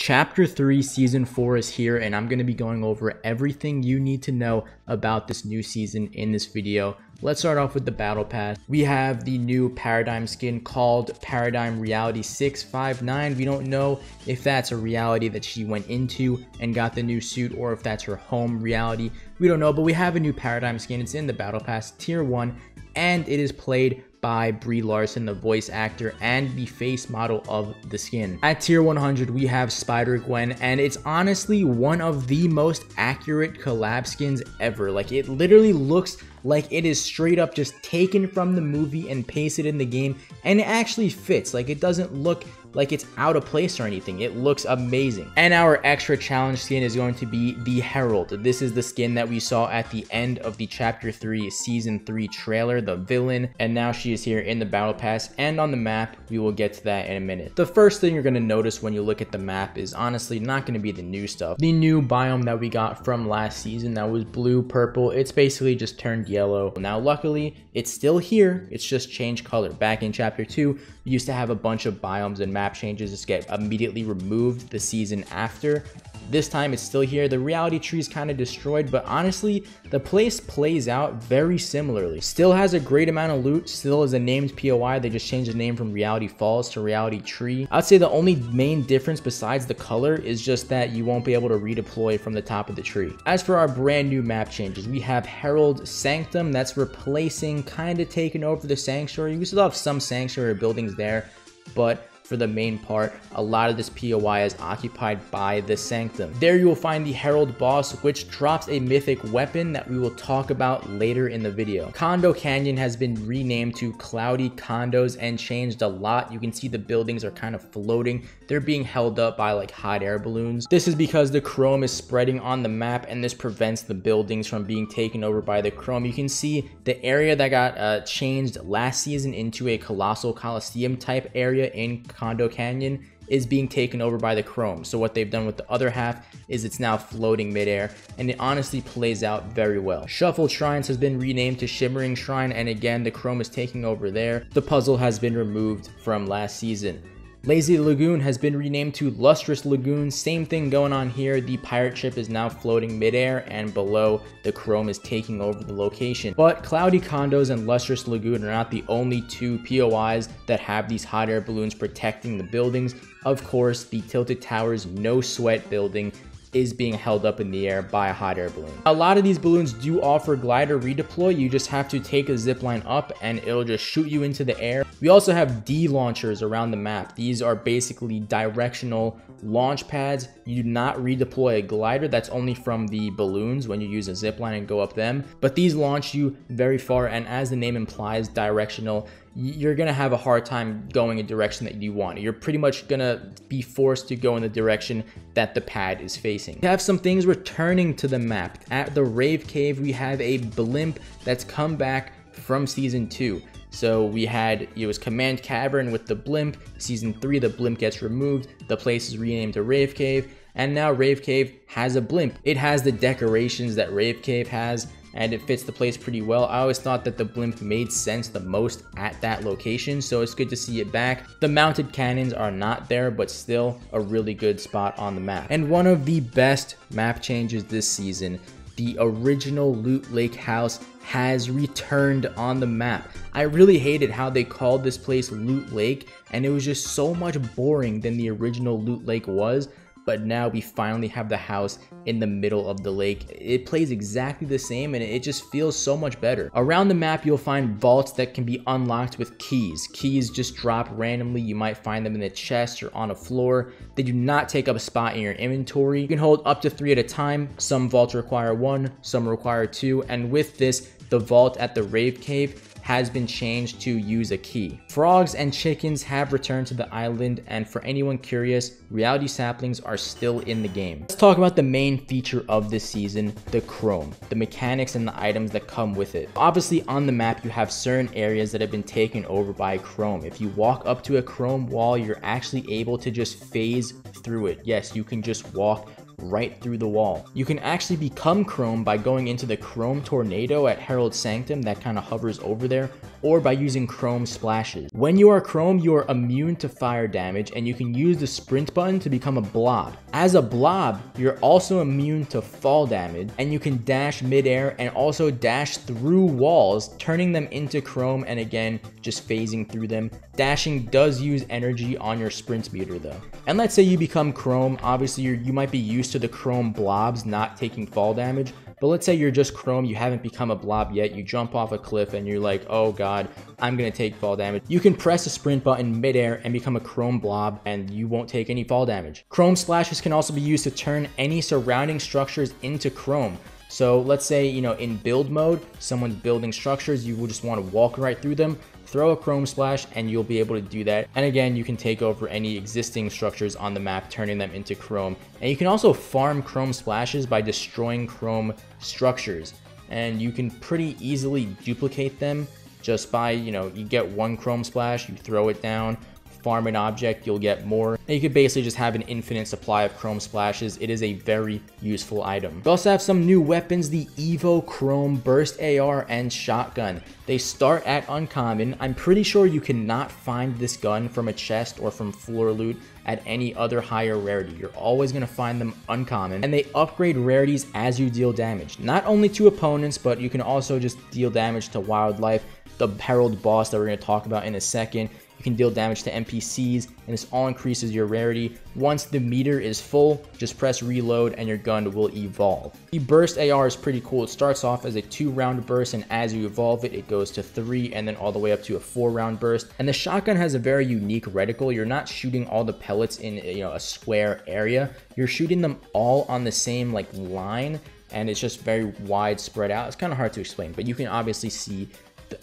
Chapter 3 Season 4 is here, and I'm going to be going over everything you need to know about this new season in this video. Let's start off with the Battle Pass. We have the new Paradigm skin called Paradigm Reality 659. We don't know if that's a reality that she went into and got the new suit, or if that's her home reality. We don't know, but we have a new Paradigm skin. It's in the Battle Pass Tier 1, and it is played by Brie Larson, the voice actor and the face model of the skin. At tier 100, we have Spider-Gwen, and it's honestly one of the most accurate collab skins ever. Like, it literally looks like it is straight up just taken from the movie and pasted in the game, and it actually fits. Like, it doesn't look like it's out of place or anything. It looks amazing. And our extra challenge skin is going to be the Herald. This is the skin that we saw at the end of the Chapter 3 Season 3 trailer, the villain, and now she is here in the Battle Pass and on the map. We will get to that in a minute. The first thing you're going to notice when you look at the map is honestly not going to be the new stuff. The new biome that we got from last season that was blue, purple, it's basically just turned yellow. Now luckily, it's still here, it's just changed color. Back in Chapter 2, we used to have a bunch of biomes and map changes just get immediately removed the season after. This time it's still here. The reality tree is kind of destroyed, but honestly, the place plays out very similarly. Still has a great amount of loot, still is a named POI. They just changed the name from Reality Falls to Reality Tree. I'd say the only main difference besides the color is just that you won't be able to redeploy from the top of the tree. As for our brand new map changes, we have Herald Sanctum. That's replacing, kind of taking over the Sanctuary. We still have some Sanctuary buildings there, but for the main part, a lot of this POI is occupied by the Sanctum. There you will find the Herald boss, which drops a mythic weapon that we will talk about later in the video. Condo Canyon has been renamed to Cloudy Condos and changed a lot. You can see the buildings are kind of floating. They're being held up by like hot air balloons. This is because the chrome is spreading on the map, and this prevents the buildings from being taken over by the chrome. You can see the area that got changed last season into a Colossal Coliseum type area in Condo Canyon is being taken over by the chrome. So what they've done with the other half is it's now floating midair, and it honestly plays out very well. Shuffled Shrines has been renamed to Shimmering Shrine, and again, the chrome is taking over there. The puzzle has been removed from last season. Lazy Lagoon has been renamed to Lustrous Lagoon. Same thing going on here. The pirate ship is now floating midair, and below, the chrome is taking over the location. But Cloudy Condos and Lustrous Lagoon are not the only two POIs that have these hot air balloons protecting the buildings. Of course, the Tilted Towers No Sweat building is being held up in the air by a hot air balloon. A lot of these balloons do offer glider redeploy. You just have to take a zip line up and it'll just shoot you into the air. We also have D launchers around the map. These are basically directional launch pads. You do not redeploy a glider. That's only from the balloons when you use a zip line and go up them. But these launch you very far, and as the name implies, directional. You're gonna have a hard time going a direction that you want. You're pretty much gonna be forced to go in the direction that the pad is facing. We have some things returning to the map. At the Rave Cave, we have a blimp that's come back from Season 2. So we had, it was Command Cavern with the blimp. Season 3, the blimp gets removed. The place is renamed to Rave Cave, and now Rave Cave has a blimp. It has the decorations that Rave Cave has, and it fits the place pretty well. I always thought that the blimp made sense the most at that location, so it's good to see it back. The mounted cannons are not there, but still a really good spot on the map. And one of the best map changes this season, the original Loot Lake house has returned on the map. I really hated how they called this place Loot Lake, and it was just so much boring than the original Loot Lake was. But now we finally have the house in the middle of the lake. It plays exactly the same, and it just feels so much better. Around the map, you'll find vaults that can be unlocked with keys. Keys just drop randomly. You might find them in the chest or on a floor. They do not take up a spot in your inventory. You can hold up to 3 at a time. Some vaults require 1, some require 2, and with this, the vault at the Rave Cave has been changed to use a key. Frogs and chickens have returned to the island, and for anyone curious, reality saplings are still in the game. Let's talk about the main feature of this season, the chrome, the mechanics and the items that come with it. Obviously on the map you have certain areas that have been taken over by chrome. If you walk up to a chrome wall, you're actually able to just phase through it. Yes, you can just walk right through the wall. You can actually become Chrome by going into the Chrome Tornado at Herald Sanctum that kind of hovers over there, or by using Chrome Splashes. When you are Chrome, you are immune to fire damage, and you can use the sprint button to become a blob. As a blob, you're also immune to fall damage, and you can dash midair and also dash through walls, turning them into Chrome and again, just phasing through them. Dashing does use energy on your sprint meter though. And let's say you become Chrome, obviously you might be used to the Chrome blobs not taking fall damage, but let's say you're just Chrome, you haven't become a blob yet, you jump off a cliff and you're like, oh god, I'm gonna take fall damage. You can press the sprint button midair and become a Chrome blob and you won't take any fall damage. Chrome Splashes can also be used to turn any surrounding structures into Chrome. So let's say, in build mode, someone's building structures, you will just want to walk right through them, throw a Chrome Splash, and you'll be able to do that. And again, you can take over any existing structures on the map, turning them into Chrome. And you can also farm Chrome Splashes by destroying Chrome structures. And you can pretty easily duplicate them just by, you get one Chrome Splash, you throw it down, farm an object, you'll get more. And you could basically just have an infinite supply of Chrome Splashes. It is a very useful item. We also have some new weapons, the Evo Chrome Burst AR and Shotgun. They start at uncommon. I'm pretty sure you cannot find this gun from a chest or from floor loot at any other higher rarity. You're always going to find them uncommon, and they upgrade rarities as you deal damage. Not only to opponents, but you can also just deal damage to wildlife, the Herald boss that we're going to talk about in a second. You can deal damage to NPCs, and this all increases your rarity. Once the meter is full, just press reload and your gun will evolve. The Burst AR is pretty cool. It starts off as a 2-round burst, and as you evolve it, it goes to 3 and then all the way up to a 4-round burst. And the shotgun has a very unique reticle. You're not shooting all the pellets in a square area. You're shooting them all on the same line, and it's just very wide spread out. It's kind of hard to explain, but you can obviously see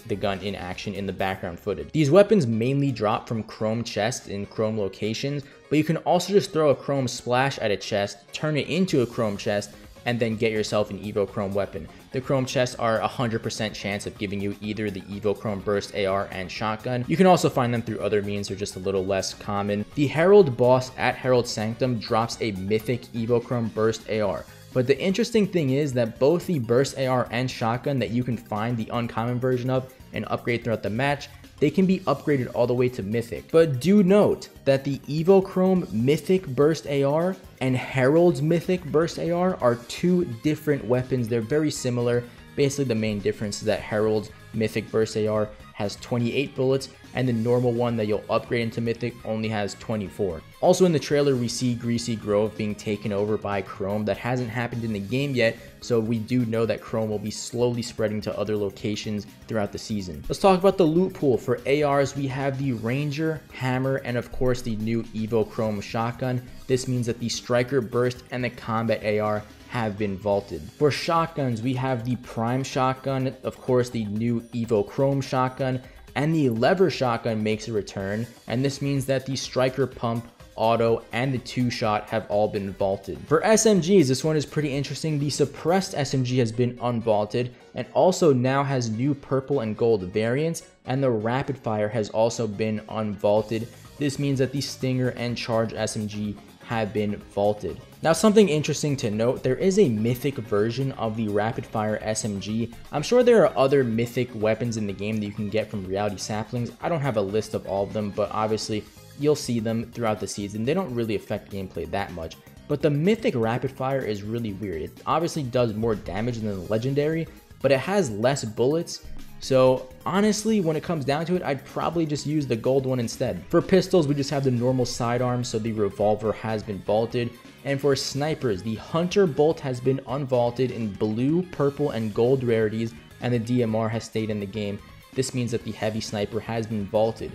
the gun in action in the background footage. These weapons mainly drop from Chrome chests in Chrome locations, but you can also just throw a Chrome Splash at a chest, turn it into a Chrome chest, and then get yourself an Evo Chrome weapon. The Chrome chests are 100% chance of giving you either the Evo Chrome Burst AR and Shotgun. You can also find them through other means, they're just a little less common. The Herald boss at Herald Sanctum drops a mythic Evo Chrome Burst AR. But the interesting thing is that both the Burst AR and Shotgun that you can find the uncommon version of and upgrade throughout the match, they can be upgraded all the way to Mythic. But do note that the Evo Chrome Mythic Burst AR and Herald's Mythic Burst AR are two different weapons. They're very similar. Basically, the main difference is that Herald's Mythic Burst AR has 28 bullets, and the normal one that you'll upgrade into Mythic only has 24. Also in the trailer, we see Greasy Grove being taken over by Chrome. That hasn't happened in the game yet, so we do know that Chrome will be slowly spreading to other locations throughout the season. Let's talk about the loot pool. For ARs, we have the Ranger, Hammer, and of course the new Evo Chrome Shotgun. This means that the Striker Burst and the Combat AR have been vaulted. For shotguns, we have the Prime Shotgun, of course the new Evo Chrome Shotgun, and the Lever Shotgun makes a return, and this means that the Striker Pump, Auto, and the 2-Shot have all been vaulted. For SMGs, this one is pretty interesting. The Suppressed SMG has been unvaulted, and also now has new purple and gold variants, and the Rapid Fire has also been unvaulted. This means that the Stinger and Charge SMG have been vaulted. Now, something interesting to note, there is a mythic version of the Rapid Fire SMG. I'm sure there are other mythic weapons in the game that you can get from Reality Saplings. I don't have a list of all of them, but obviously you'll see them throughout the season. They don't really affect gameplay that much, but the mythic Rapid Fire is really weird. It obviously does more damage than the legendary, but it has less bullets. So honestly, when it comes down to it, I'd probably just use the gold one instead. For pistols, we just have the normal sidearm, so the revolver has been vaulted. And for snipers, the Hunter Bolt has been unvaulted in blue, purple, and gold rarities, and the DMR has stayed in the game. This means that the heavy sniper has been vaulted.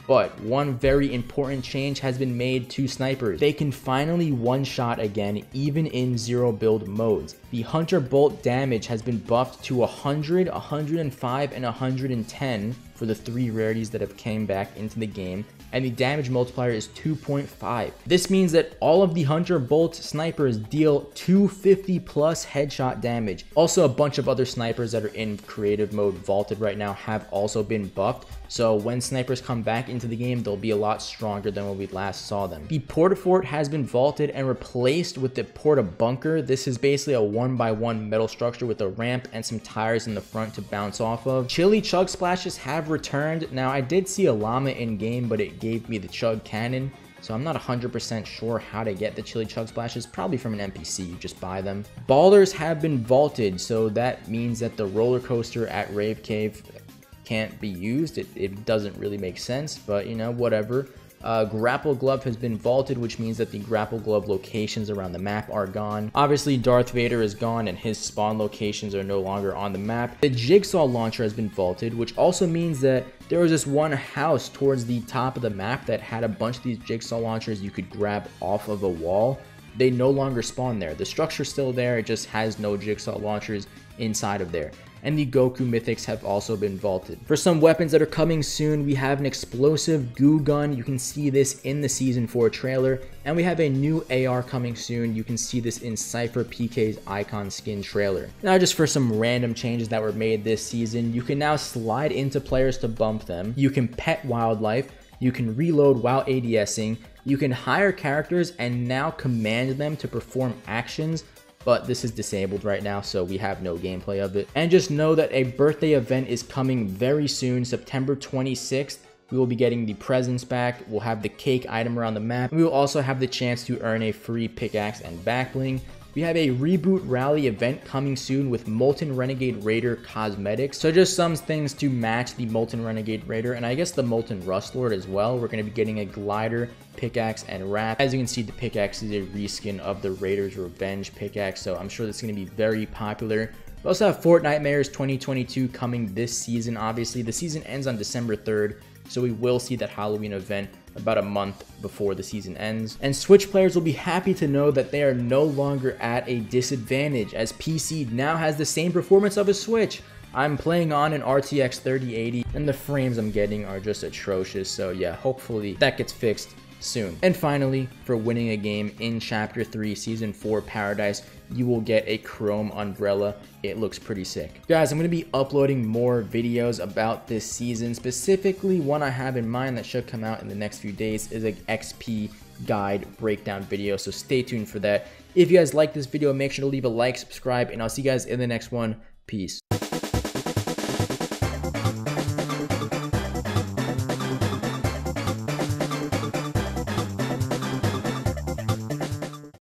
But one very important change has been made to snipers. They can finally one-shot again, even in zero build modes. The Hunter Bolt damage has been buffed to 100, 105, and 110 for the 3 rarities that have came back into the game, and the damage multiplier is 2.5. This means that all of the Hunter Bolt snipers deal 250 plus headshot damage. Also, a bunch of other snipers that are in creative mode vaulted right now have also been buffed, so when snipers come back into the game, they'll be a lot stronger than when we last saw them. The Portafort has been vaulted and replaced with the Porta Bunker. This is basically a 1x1 metal structure with a ramp and some tires in the front to bounce off of. Chili Chug Splashes have returned. Now, I did see a llama in game, but it gave me the Chug Cannon, so I'm not 100% sure how to get the Chili Chug Splashes. Probably from an NPC, you just buy them. Ballers have been vaulted, so that means that the roller coaster at Rave Cave can't be used. It doesn't really make sense, but you know, whatever. Grapple Glove has been vaulted, which means that the Grapple Glove locations around the map are gone. Obviously, Darth Vader is gone and his spawn locations are no longer on the map. The Jigsaw Launcher has been vaulted, which also means that there was this one house towards the top of the map that had a bunch of these Jigsaw Launchers you could grab off of a wall. They no longer spawn there. The structure's still there, it just has no Jigsaw Launchers inside of there. And the Goku Mythics have also been vaulted. For some weapons that are coming soon, we have an explosive goo gun. You can see this in the Season 4 trailer. And we have a new AR coming soon. You can see this in Cypher PK's Icon Skin trailer. Now, just for some random changes that were made this season, you can now slide into players to bump them. You can pet wildlife. You can reload while ADSing. You can hire characters and now command them to perform actions, but this is disabled right now, so we have no gameplay of it. And just know that a birthday event is coming very soon, September 26th. We will be getting the presents back. We'll have the cake item around the map. We will also have the chance to earn a free pickaxe and backbling. We have a Reboot Rally event coming soon with Molten Renegade Raider cosmetics. So just some things to match the Molten Renegade Raider, and I guess the Molten Rust Lord as well. We're going to be getting a glider, pickaxe, and wrap. As you can see, the pickaxe is a reskin of the Raider's Revenge pickaxe, so I'm sure that's going to be very popular. We also have Fortnitemares 2022 coming this season. Obviously, the season ends on December 3rd, so we will see that Halloween event about a month before the season ends. And Switch players will be happy to know that they are no longer at a disadvantage, as PC now has the same performance of a Switch. I'm playing on an RTX 3080 and the frames I'm getting are just atrocious, so yeah, hopefully that gets fixed soon. And finally, for winning a game in Chapter 3, Season 4 Paradise, you will get a chrome umbrella. It looks pretty sick. Guys, I'm going to be uploading more videos about this season. Specifically, one I have in mind that should come out in the next few days is an XP guide breakdown video, so stay tuned for that. If you guys like this video, make sure to leave a like, subscribe, and I'll see you guys in the next one. Peace.